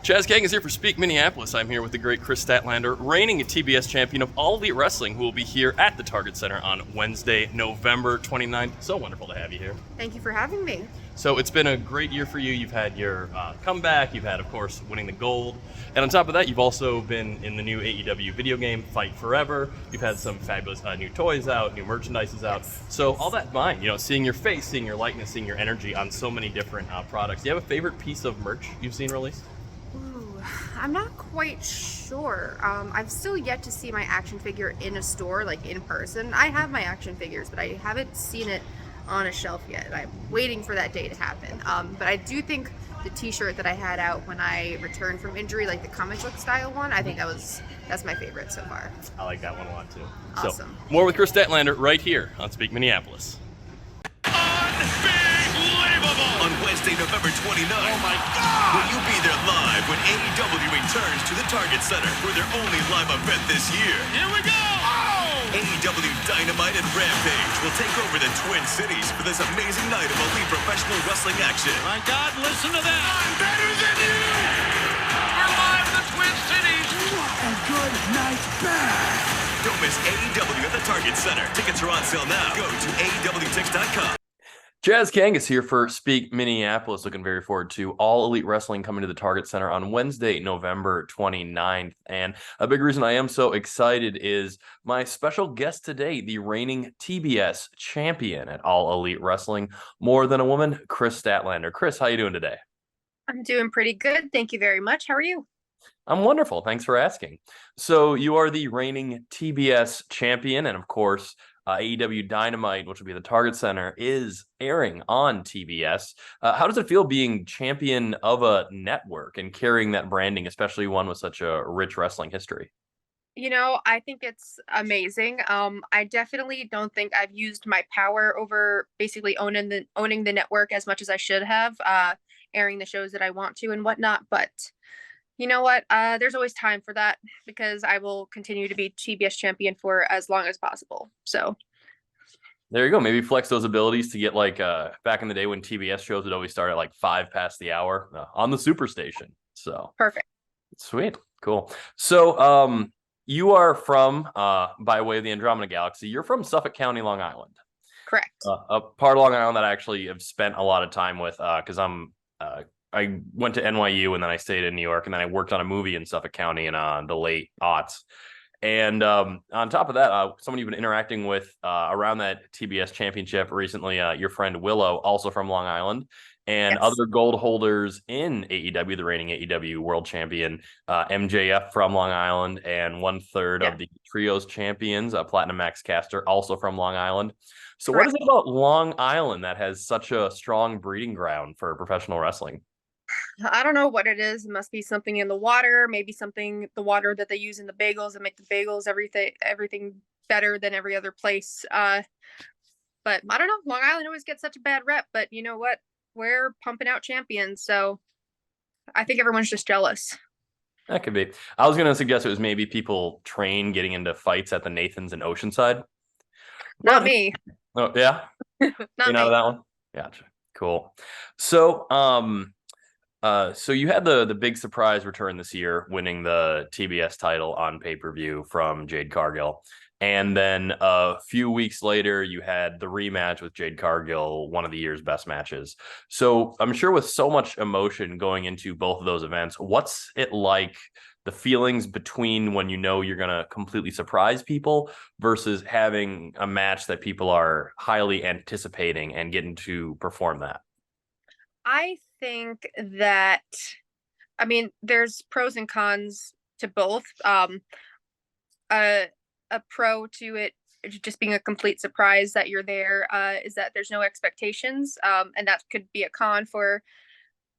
Chaz Kangas here for Speak Minneapolis. I'm here with the great Kris Statlander, reigning TBS champion of All Elite Wrestling, who will be here at the Target Center on Wednesday, November 29th. So wonderful to have you here. Thank you for having me. So it's been a great year for you. You've had your comeback. You've had, of course, winning the gold. And on top of that, you've also been in the new AEW video game, Fight Forever. You've had some fabulous new toys out, new merchandise is out. Yes. So all that in mind, seeing your face, seeing your likeness, seeing your energy on so many different products. Do you have a favorite piece of merch you've seen released? Ooh, I'm not quite sure. I've still yet to see my action figure in a store, like in person. I have my action figures, but I haven't seen it on a shelf yet. I'm waiting for that day to happen. But I do think the t-shirt that I had out when I returned from injury, like the comic book style one, I think that's my favorite so far. I like that one a lot too. Awesome. So, more with Kris Statlander right here on Speak Minneapolis. On Wednesday, November 29th. Oh my God! Will you be there live when AEW returns to the Target Center for their only live event this year? Here we go! Oh! AEW Dynamite and Rampage will take over the Twin Cities for this amazing night of elite professional wrestling action. My God, listen to that! I'm better than you! We're live in the Twin Cities! What a good night back! Don't miss AEW at the Target Center. Tickets are on sale now. Go to AEWTix.com. Chaz Kangas here for Speak Minneapolis. Looking very forward to All Elite Wrestling coming to the Target Center on Wednesday, November 29th. And a big reason I am so excited is my special guest today, the reigning TBS champion at All Elite Wrestling, More Than a Woman, Kris Statlander. Kris, how you doing today? I'm doing pretty good. Thank you very much. How are you? I'm wonderful. Thanks for asking. So you are the reigning TBS champion, and of course, AEW Dynamite, which will be the Target Center, is airing on TBS. How does it feel being champion of a network and carrying that branding, especially one with such a rich wrestling history? I think it's amazing. I definitely don't think I've used my power over basically owning the network as much as I should have, airing the shows that I want to and whatnot. But you know what? There's always time for that because I will continue to be TBS champion for as long as possible. So There you go. Maybe flex those abilities to get back in the day when TBS shows would always start at 5 past the hour on the Superstation. So perfect. Sweet. Cool. So you are from, by way of the Andromeda Galaxy, you're from Suffolk County, Long Island. Correct. A part of Long Island that I actually have spent a lot of time with because I went to NYU and then I stayed in New York and then I worked on a movie in Suffolk County in the late aughts. And on top of that, someone you've been interacting with around that TBS championship recently, your friend Willow, also from Long Island, and Yes. other gold holders in AEW, the reigning AEW world champion, MJF from Long Island, and 1/3 of the Trios champions, Platinum Max Caster, also from Long Island. So Correct. What is it about Long Island that has such a strong breeding ground for professional wrestling? I don't know what it is. It must be something in the water, maybe the water that they use in the bagels and make the bagels everything better than every other place. But I don't know. Long Island always gets such a bad rep, but you know what? We're pumping out champions, so I think everyone's just jealous. That could be. I was going to suggest it was maybe people train getting into fights at the Nathans in Oceanside. Not me. Oh, yeah? Not You're me. out of that one? Gotcha. Cool. So, so you had the big surprise return this year, winning the TBS title on pay-per-view from Jade Cargill. And then a few weeks later, you had the rematch with Jade Cargill, one of the year's best matches. So I'm sure with so much emotion going into both of those events, what's it like, the feelings between when you're going to completely surprise people versus having a match that people are highly anticipating and getting to perform that? I think that, there's pros and cons to both. A pro to it just being a complete surprise that you're there is that there's no expectations, and that could be a con for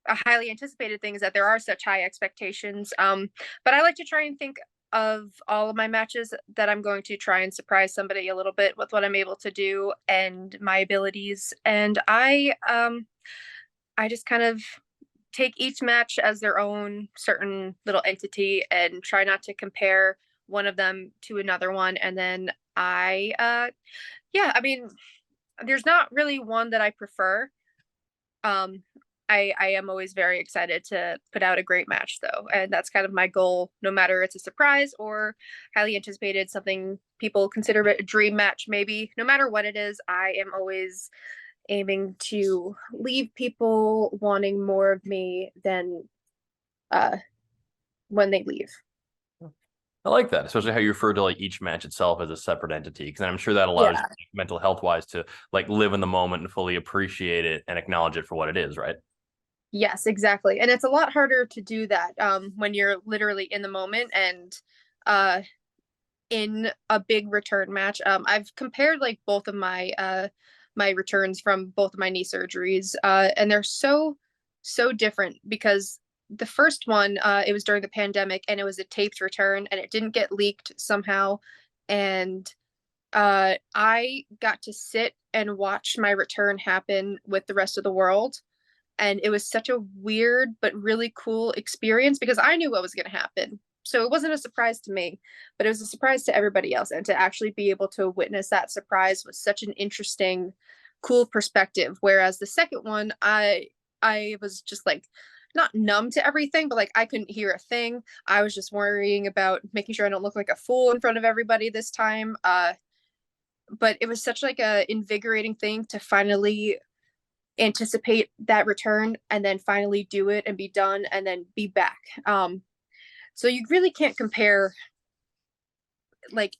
a highly anticipated thing, is that there are such high expectations. But I like to try and think of all of my matches that I'm going to try and surprise somebody a little bit with what I'm able to do and my abilities, and I just kind of take each match as their own certain little entity and try not to compare one of them to another one. And then there's not really one that I prefer. I am always very excited to put out a great match though. And that's kind of my goal, no matter it's a surprise or highly anticipated, something people consider it a dream match, maybe. No matter what it is, I am always aiming to leave people wanting more of me than when they leave. I like that, especially how you refer to like each match itself as a separate entity, because I'm sure that allows you, mental health wise, to like live in the moment and fully appreciate it and acknowledge it for what it is, right? Yes, exactly. And it's a lot harder to do that when you're literally in the moment and in a big return match. I've compared like both of my my returns from both of my knee surgeries, and they're so different because the first one, it was during the pandemic and it was a taped return and it didn't get leaked somehow. And I got to sit and watch my return happen with the rest of the world. And it was such a weird but really cool experience because I knew what was going to happen. So it wasn't a surprise to me, but it was a surprise to everybody else. And to actually be able to witness that surprise was such an interesting, cool perspective. Whereas the second one, I was just like not numb to everything, but like I couldn't hear a thing. I was just worrying about making sure I don't look like a fool in front of everybody this time. But it was such like a invigorating thing to finally anticipate that return and then finally do it and be done and then be back. So you really can't compare like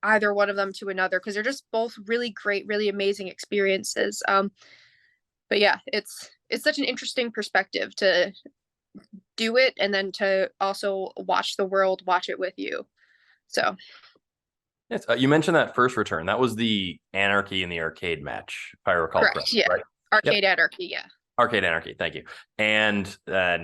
either one of them to another because they're just both really great, really amazing experiences. But yeah, it's such an interesting perspective to do it and then to also watch the world watch it with you. So yes, you mentioned that first return. That was the Anarchy in the Arcade match, if I recall correctly. Yeah. Right? Arcade Anarchy, yeah. Arcade Anarchy, thank you. And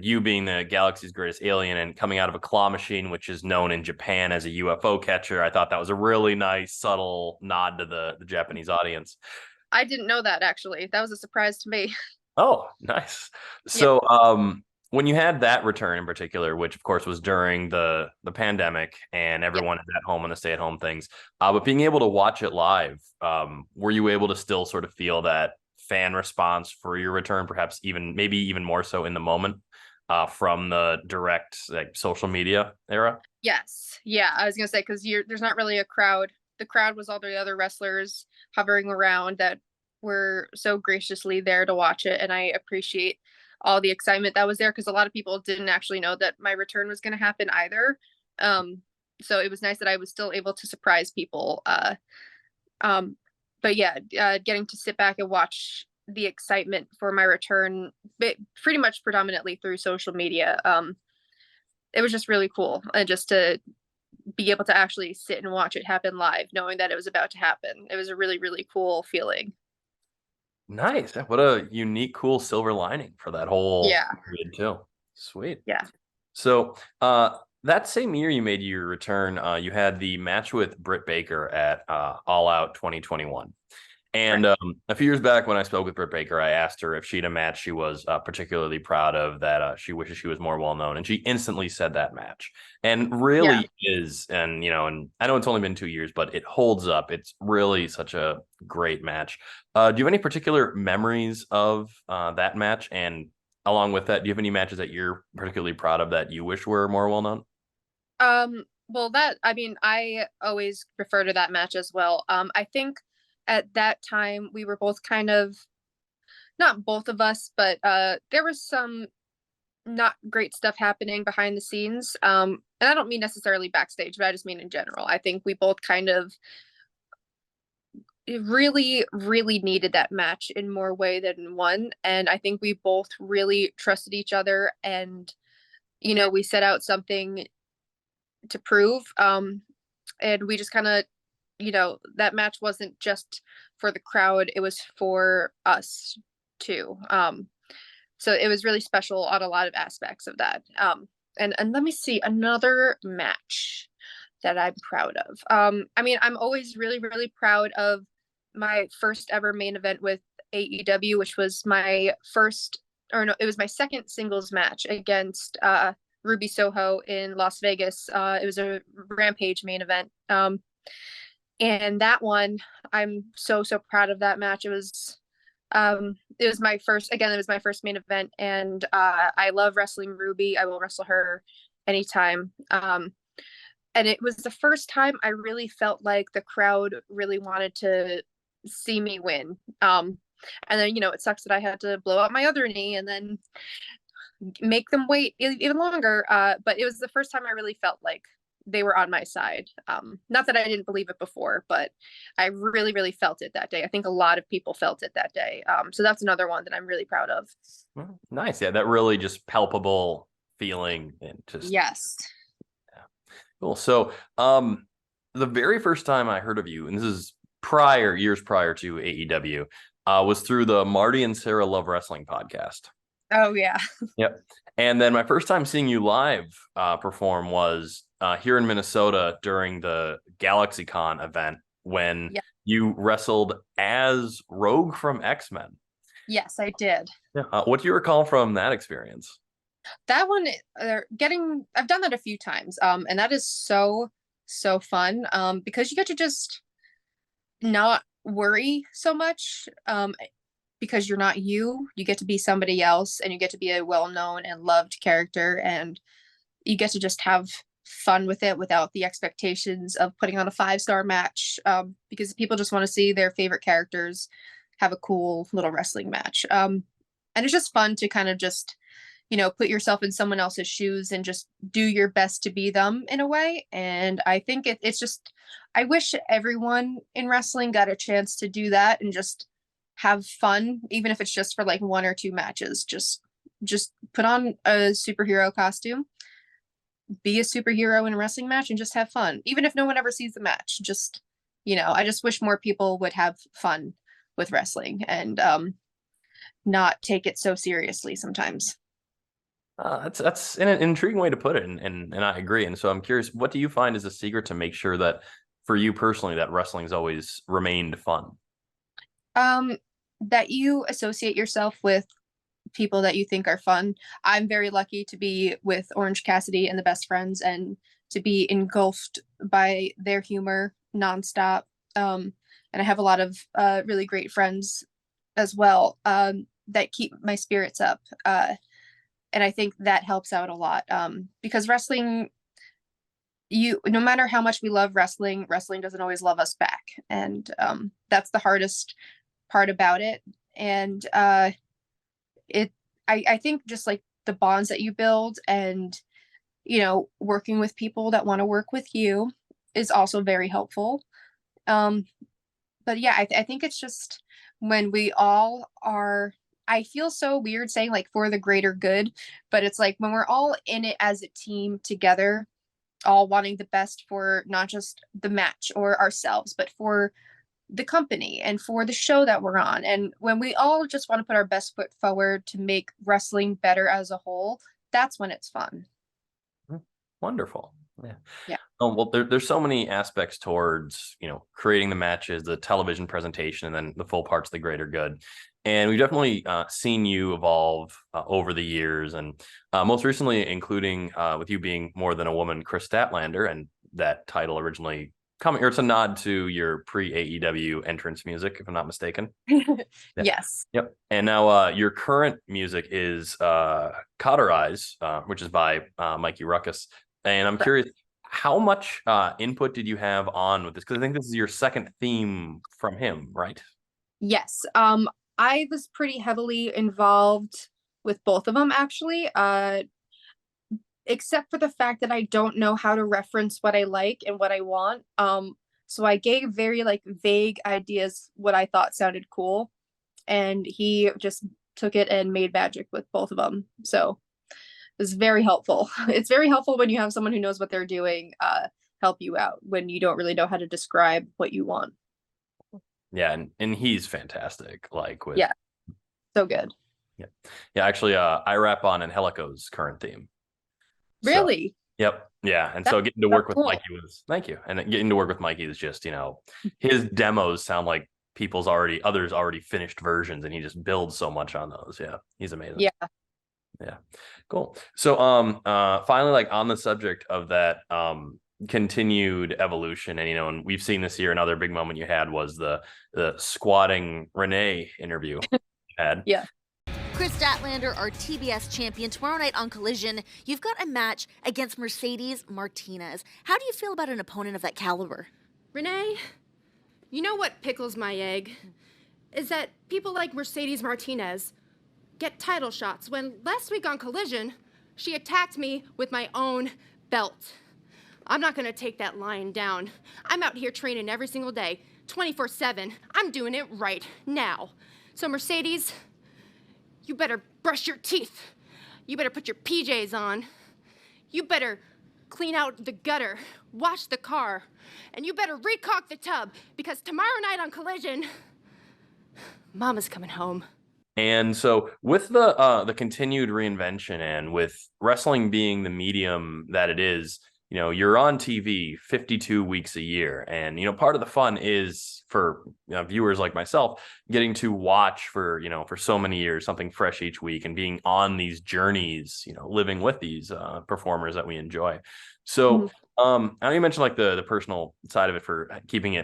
you being the galaxy's greatest alien and coming out of a claw machine, which is known in Japan as a UFO catcher, I thought that was a really nice, subtle nod to the Japanese audience. I didn't know that, actually. That was a surprise to me. Oh, nice. So when you had that return in particular, which of course was during the pandemic and everyone is at home on the stay-at-home things, but being able to watch it live, were you able to still sort of feel that fan response for your return, perhaps maybe even more so in the moment from the direct like social media era? Yes. Yeah, I was gonna say because there's not really a crowd. The crowd was all the other wrestlers hovering around that were so graciously there to watch it, and I appreciate all the excitement that was there because a lot of people didn't actually know that my return was going to happen either. So it was nice that I was still able to surprise people. But yeah, getting to sit back and watch the excitement for my return, pretty much predominantly through social media. It was just really cool, and just to be able to actually sit and watch it happen live, knowing that it was about to happen. It was a really, really cool feeling. Nice. What a unique, cool silver lining for that whole period too. Sweet. Yeah. So that same year you made your return, you had the match with Britt Baker at All Out 2021. And a few years back when I spoke with Britt Baker, I asked her if she had a match she was particularly proud of that she wishes she was more well known. And she instantly said that match. And really is, and and I know it's only been 2 years, but it holds up. It's really such a great match. Do you have any particular memories of that match? And along with that, do you have any matches that you're particularly proud of that you wish were more well known? Well, I always refer to that match as well. I think at that time we were both kind of, not both of us, but there was some not great stuff happening behind the scenes. And I don't mean necessarily backstage, but I just mean in general. I think we both kind of really, really needed that match in more way than one. And I think we both really trusted each other, and we set out something to prove. And we just kind of, that match wasn't just for the crowd, it was for us too. So it was really special on a lot of aspects of that. And let me see another match that I'm proud of. I'm always really, really proud of my first ever main event with AEW, which was my it was my second singles match against Ruby Soho in Las Vegas. It was a Rampage main event. And that one, I'm so proud of that match. It was It was my first, again, it was my first main event, and I love wrestling Ruby. I will wrestle her anytime. And it was the first time I really felt like the crowd really wanted to see me win. And then, it sucks that I had to blow out my other knee and then make them wait even longer. But it was the first time I really felt like they were on my side. Not that I didn't believe it before, but I really, really felt it that day. I think a lot of people felt it that day. So that's another one that I'm really proud of. Well, nice. Yeah, that really just palpable feeling and just yes. Yeah. Cool. So the very first time I heard of you, and this is years prior to AEW, was through the Marty and Sarah Love Wrestling podcast. Oh yeah. Yep. And then my first time seeing you live perform was here in Minnesota during the GalaxyCon event when you wrestled as Rogue from X-Men. Yes, I did. Yeah. What do you recall from that experience? That one, I've done that a few times. And that is so fun. Because you get to just not worry so much. Because you're not you get to be somebody else, and you get to be a well-known and loved character, and you get to just have fun with it without the expectations of putting on a 5-star match, because people just want to see their favorite characters have a cool little wrestling match. And it's just fun to kind of just, put yourself in someone else's shoes and just do your best to be them in a way. And I think it's just, I wish everyone in wrestling got a chance to do that and just have fun, even if it's just for like 1 or 2 matches. Just put on a superhero costume, be a superhero in a wrestling match, and just have fun, even if no one ever sees the match. Just, I just wish more people would have fun with wrestling and not take it so seriously sometimes. That's an intriguing way to put it, and I agree. And so I'm curious, what do you find is the secret to make sure that for you personally that wrestling's always remained fun? That you associate yourself with people that you think are fun. I'm very lucky to be with Orange Cassidy and the Best Friends, and to be engulfed by their humor nonstop. And I have a lot of really great friends as well, that keep my spirits up. And I think that helps out a lot, because wrestling, no matter how much we love wrestling doesn't always love us back. And that's the hardest part about it. And I think just like the bonds that you build, and working with people that want to work with you is also very helpful. But yeah, I think it's just when we all are, I feel so weird saying like for the greater good, but it's like when we're all in it as a team together, all wanting the best for not just the match or ourselves, but for the company and for the show that we're on. And when we all just want to put our best foot forward to make wrestling better as a whole, that's when it's fun. Wonderful. Yeah. Well, there's so many aspects towards, creating the matches, the television presentation, and then the full parts of the greater good. And we've definitely seen you evolve over the years, and most recently, including with you being More Than a Woman, Kris Statlander, and that title originally coming, or it's a nod to your pre-AEW entrance music, if I'm not mistaken. Yes. Yep. And now your current music is Cauterize, which is by Mikey Ruckus. And I'm curious, how much input did you have on with this? Because I think this is your second theme from him, right? Yes. I was pretty heavily involved with both of them, actually. Except for the fact that I don't know how to reference what I like and what I want. So I gave very like vague ideas, what I thought sounded cool. And he just took it and made magic with both of them. So it was very helpful. It's very helpful when you have someone who knows what they're doing, help you out when you don't really know how to describe what you want. Yeah, and he's fantastic. Like with so good. Yeah. Actually, I rap on Angelico's current theme. Really? So, yep. Yeah. And so getting to work with cool. Mikey was, thank you. And getting to work with Mikey is just, his demos sound like others already finished versions, and he just builds so much on those. Yeah. He's amazing. Yeah. Cool. So, finally, like on the subject of that, continued evolution. And, and we've seen this year, another big moment you had was the squatting Renee interview you had. Yeah. Kris Statlander, our TBS champion, tomorrow night on Collision, you've got a match against Mercedes Martinez. How do you feel about an opponent of that caliber? Renee, you know what pickles my egg? Is that people like Mercedes Martinez get title shots when last week on Collision, she attacked me with my own belt. I'm not gonna take that lying down. I'm out here training every single day, 24/7. I'm doing it right now. So Mercedes, you better brush your teeth. You better put your PJs on. You better clean out the gutter, wash the car, and you better recaulk the tub, because tomorrow night on Collision, Mama's coming home. And so with the continued reinvention and with wrestling being the medium that it is, you're on TV 52 weeks a year. And, part of the fun is for viewers like myself getting to watch for so many years, something fresh each week, and being on these journeys, living with these performers that we enjoy. So I know you mentioned like the personal side of it for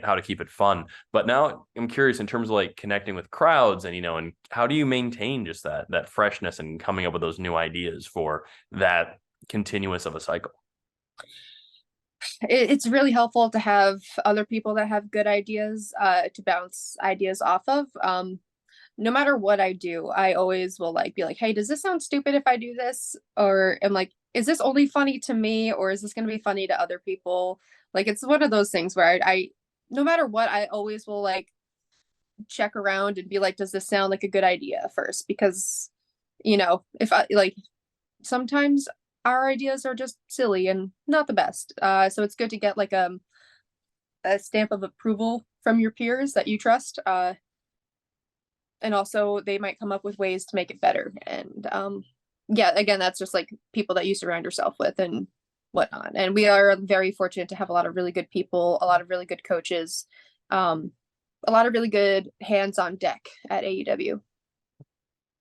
how to keep it fun, but now I'm curious in terms of like connecting with crowds and, and how do you maintain just that freshness and coming up with those new ideas for that continuous of a cycle? It's really helpful to have other people that have good ideas to bounce ideas off of. No matter what I do, I always will be like, hey, does this sound stupid if I do this? Or I'm like, is this only funny to me, or is this going to be funny to other people? Like, it's one of those things where I no matter what, I always will check around and be like, does this sound like a good idea first? Because, if I sometimes our ideas are just silly and not the best. So it's good to get a stamp of approval from your peers that you trust. And also they might come up with ways to make it better. And again, that's just people that you surround yourself with and whatnot. And we are very fortunate to have a lot of really good people, a lot of really good coaches, a lot of really good hands on deck at AEW.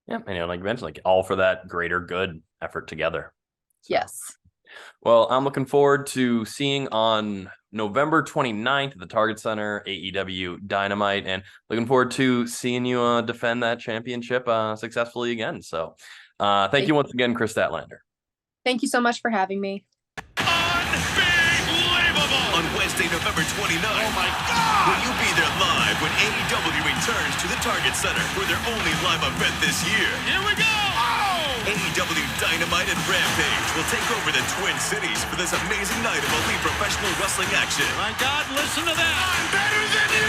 Yeah. And like you mentioned, all for that greater good effort together. Yes. Well, I'm looking forward to seeing on November 29th at the Target Center, AEW Dynamite, and looking forward to seeing you defend that championship successfully again. So thank you once again, Kris Statlander. Thank you so much for having me. Unbelievable! On Wednesday, November 29th. Oh my God! Will you be there live when AEW returns to the Target Center for their only live event this year? Here we go! AEW Dynamite and Rampage will take over the Twin Cities for this amazing night of elite professional wrestling action. My God, listen to that! I'm better than you!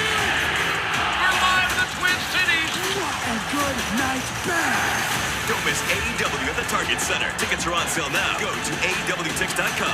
We're live in the Twin Cities! What a good night back! Don't miss AEW at the Target Center. Tickets are on sale now. Go to AEWTix.com.